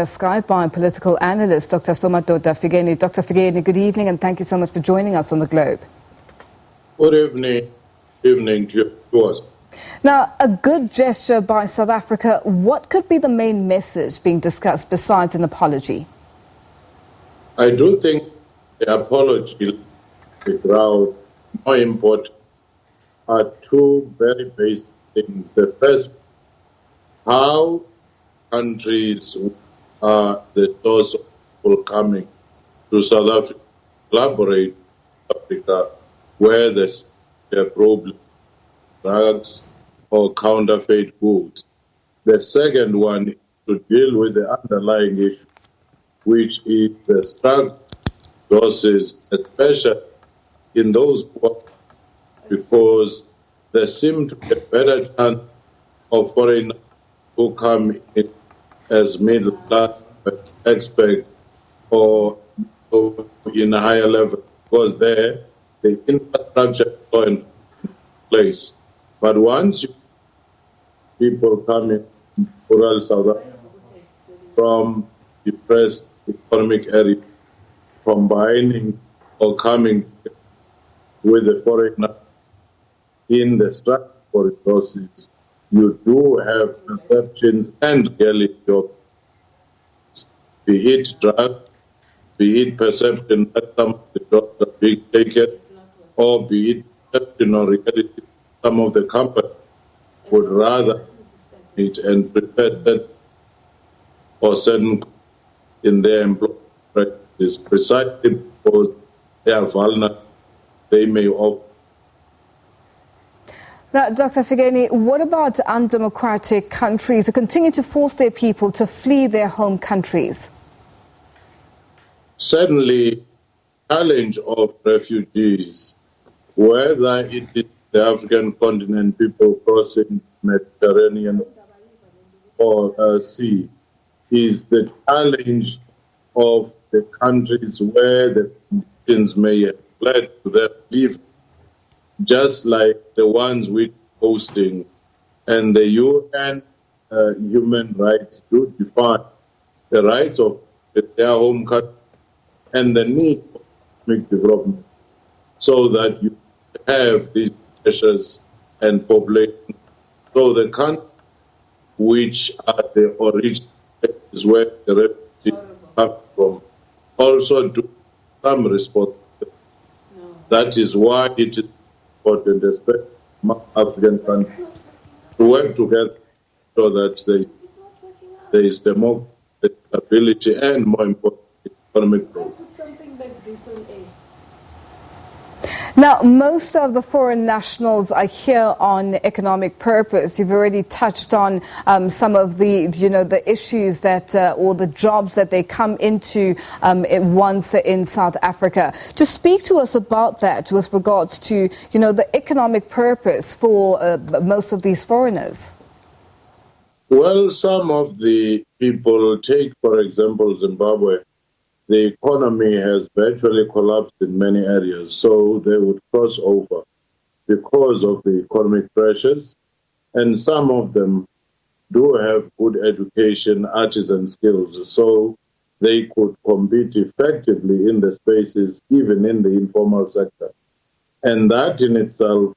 Skype by political analyst Dr. Somadoda Fikeni. Dr. Fikeni, good evening and thank you so much for joining us on The Globe. Good evening. Evening to you. Now, a good gesture by South Africa. What could be the main message being discussed besides an apology? I do think the apology, the crowd, more important, are two very basic things. The first, how countries are the source of people coming to South Africa, collaborate with Africa, where there's a problem, drugs or counterfeit goods. The second one is to deal with the underlying issue, which is the struggle resources, especially in those poor, because there seem to be a better chance of foreigners who come in as middle class expect or in a higher level, because there the infrastructure is in place. But once people come in rural South Africa from depressed economic areas, combining or coming with the foreigner in the struggle for resources, you do have perceptions and reality of, be it drug, be it perception that some of the jobs are being taken, or be it perception or reality some of the companies would rather meet and prepare that or certain in their employment practices precisely because they are vulnerable, they may offer. Now, Dr. Fikeni, what about undemocratic countries who continue to force their people to flee their home countries? Certainly, challenge of refugees, whether it is the African continent, people crossing Mediterranean or sea, is the challenge of the countries where the conditions may have led to them leaving, just like the ones we're hosting. And the UN human rights do define the rights of their home country and the need for economic development so that you have these pressures and population. So the countries which are the origin is where the refugees come from also do some responsibility. No. That is why it is important, especially among African countries, to work together so that there is democracy, stability, and more importantly, economic growth. Now, most of the foreign nationals are here on economic purpose. You've already touched on some of the, the issues that or the jobs that they come into once in South Africa. Just speak to us about that with regards to, the economic purpose for most of these foreigners. Well, some of the people take, for example, Zimbabwe. The economy has virtually collapsed in many areas, so they would cross over because of the economic pressures. And some of them do have good education, artisan skills, so they could compete effectively in the spaces, even in the informal sector. And that in itself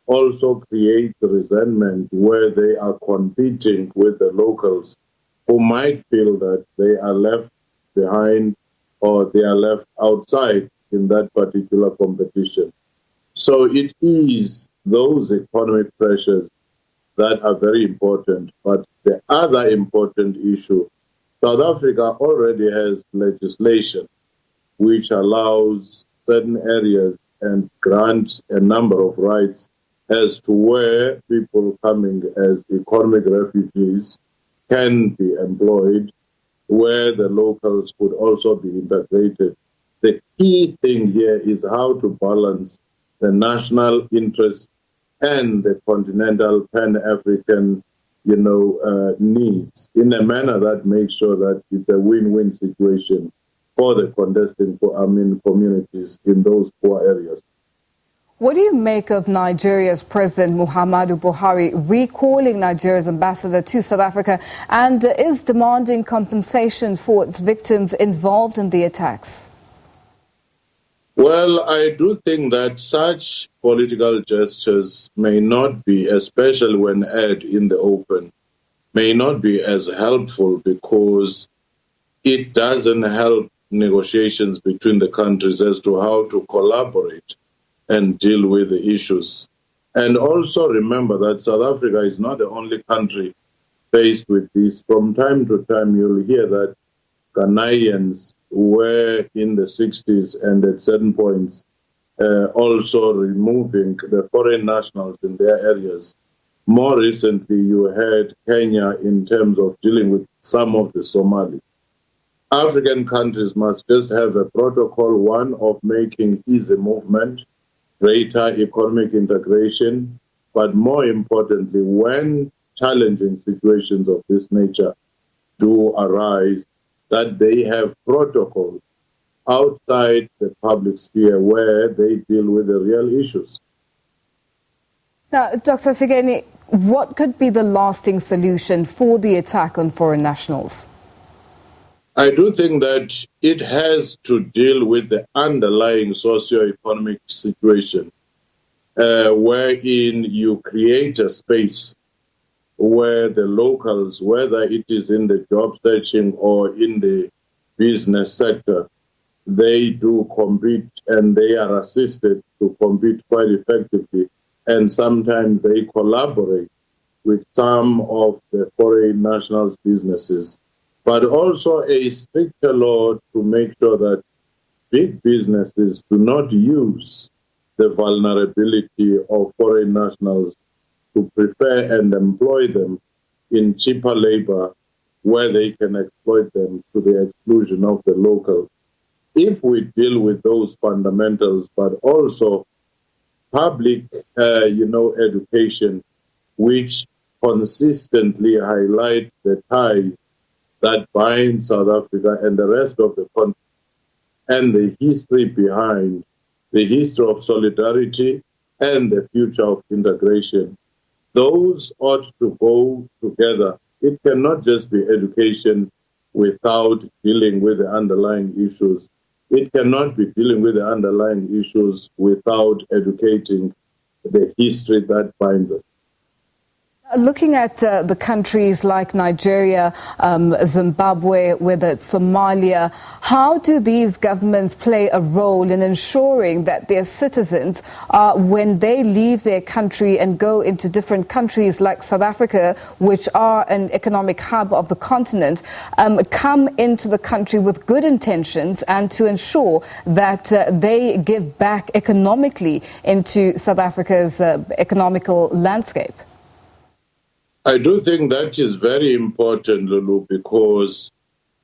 also creates resentment where they are competing with the locals who might feel that they are left behind or they are left outside in that particular competition. So it is those economic pressures that are very important. But the other important issue, South Africa already has legislation which allows certain areas and grants a number of rights as to where people coming as economic refugees can be employed, where the locals could also be integrated. The key thing here is how to balance the national interest and the continental Pan-African, needs in a manner that makes sure that it's a win-win situation for the contesting communities in those poor areas. What do you make of Nigeria's President Muhammadu Buhari recalling Nigeria's ambassador to South Africa and is demanding compensation for its victims involved in the attacks? Well, I do think that such political gestures may not be, especially when aired in the open, may not be as helpful because it doesn't help negotiations between the countries as to how to collaborate and deal with the issues. And also remember that South Africa is not the only country faced with this. From time to time, you'll hear that Ghanaians were in the 60s and at certain points also removing the foreign nationals in their areas. More recently, you had Kenya in terms of dealing with some of the Somalis. African countries must just have a protocol, one of making easy movement, greater economic integration, but more importantly, when challenging situations of this nature do arise, that they have protocols outside the public sphere where they deal with the real issues. Now, Dr. Fikeni, what could be the lasting solution for the attack on foreign nationals? I do think that it has to deal with the underlying socio-economic situation, wherein you create a space where the locals, whether it is in the job searching or in the business sector, they do compete and they are assisted to compete quite effectively. And sometimes they collaborate with some of the foreign nationals' businesses, but also a stricter law to make sure that big businesses do not use the vulnerability of foreign nationals to prefer and employ them in cheaper labor where they can exploit them to the exclusion of the local. If we deal with those fundamentals, but also public, education, which consistently highlight the ties that bind South Africa and the rest of the country, and the history behind, the history of solidarity and the future of integration. Those ought to go together. It cannot just be education without dealing with the underlying issues. It cannot be dealing with the underlying issues without educating the history that binds us. Looking at the countries like Nigeria, Zimbabwe, whether it's Somalia, how do these governments play a role in ensuring that their citizens, when they leave their country and go into different countries like South Africa, which are an economic hub of the continent, come into the country with good intentions and to ensure that they give back economically into South Africa's economical landscape? I do think that is very important, Lulu, because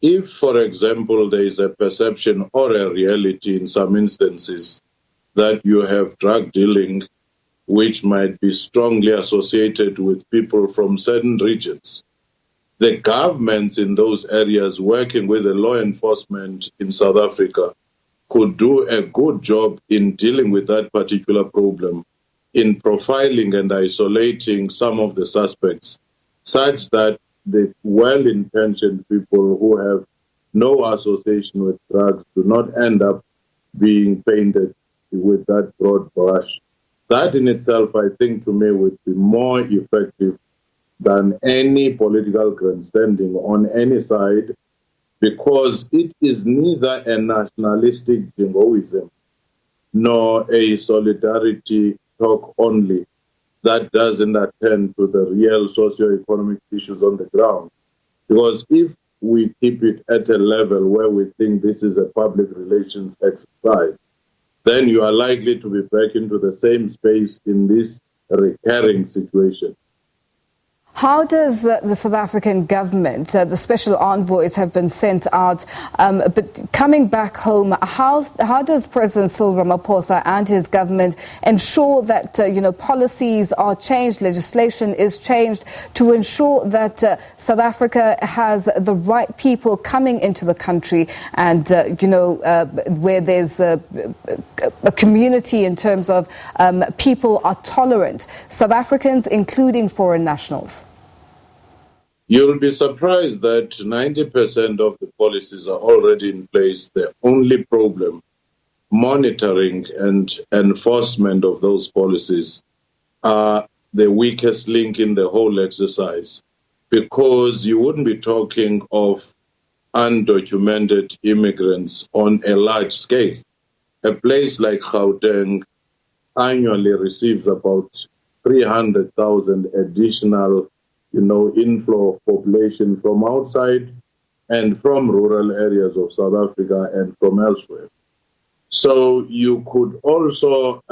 if, for example, there is a perception or a reality in some instances that you have drug dealing, which might be strongly associated with people from certain regions, the governments in those areas working with the law enforcement in South Africa could do a good job in dealing with that particular problem, in profiling and isolating some of the suspects, such that the well-intentioned people who have no association with drugs do not end up being painted with that broad brush. That in itself, I think, to me, would be more effective than any political grandstanding on any side, because it is neither a nationalistic jingoism nor a solidarity talk only that doesn't attend to the real socio-economic issues on the ground. Because if we keep it at a level where we think this is a public relations exercise, then you are likely to be back into the same space in this recurring situation. How does the South African government, the special envoys have been sent out, but coming back home, how does President Cyril Ramaphosa and his government ensure that, policies are changed, legislation is changed to ensure that South Africa has the right people coming into the country and, where there's a community in terms of people are tolerant, South Africans including foreign nationals? You'll be surprised that 90% of the policies are already in place. The only problem, monitoring and enforcement of those policies, are the weakest link in the whole exercise, because you wouldn't be talking of undocumented immigrants on a large scale. A place like Gauteng annually receives about 300,000 additional inflow of population from outside and from rural areas of South Africa and from elsewhere. So you could also,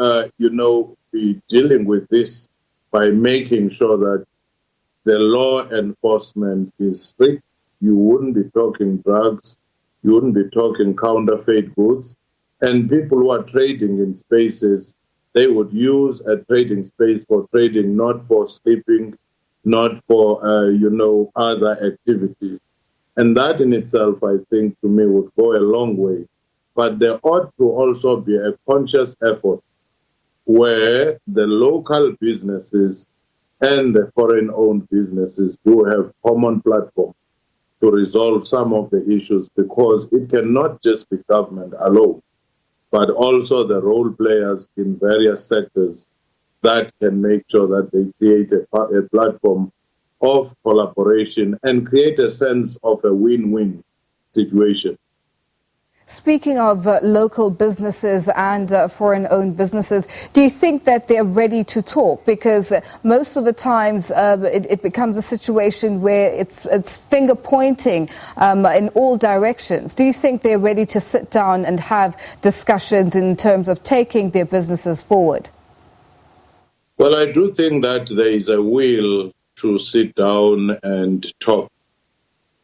be dealing with this by making sure that the law enforcement is strict. You wouldn't be talking drugs, you wouldn't be talking counterfeit goods, and people who are trading in spaces, they would use a trading space for trading, not for sleeping, not for, other activities. And that in itself, I think, to me, would go a long way. But there ought to also be a conscious effort where the local businesses and the foreign-owned businesses do have common platforms to resolve some of the issues, because it cannot just be government alone, but also the role players in various sectors that can make sure that they create a platform of collaboration and create a sense of a win-win situation. Speaking of local businesses and foreign-owned businesses, do you think that they're ready to talk? Because most of the times it becomes a situation where it's finger-pointing in all directions. Do you think they're ready to sit down and have discussions in terms of taking their businesses forward? Well, I do think that there is a will to sit down and talk.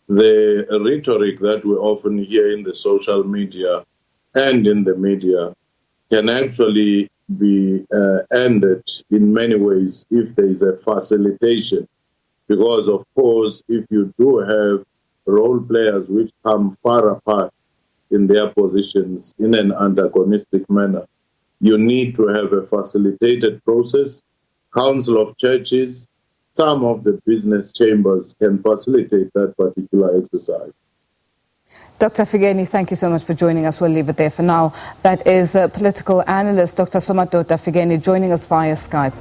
The rhetoric that we often hear in the social media and in the media can actually be ended in many ways if there is a facilitation. Because, of course, if you do have role players which come far apart in their positions in an antagonistic manner, you need to have a facilitated process. Council of Churches, some of the business chambers can facilitate that particular exercise. Dr. Fikeni, thank you so much for joining us. We'll leave it there for now. That is political analyst Dr. Somadoda Fikeni joining us via Skype.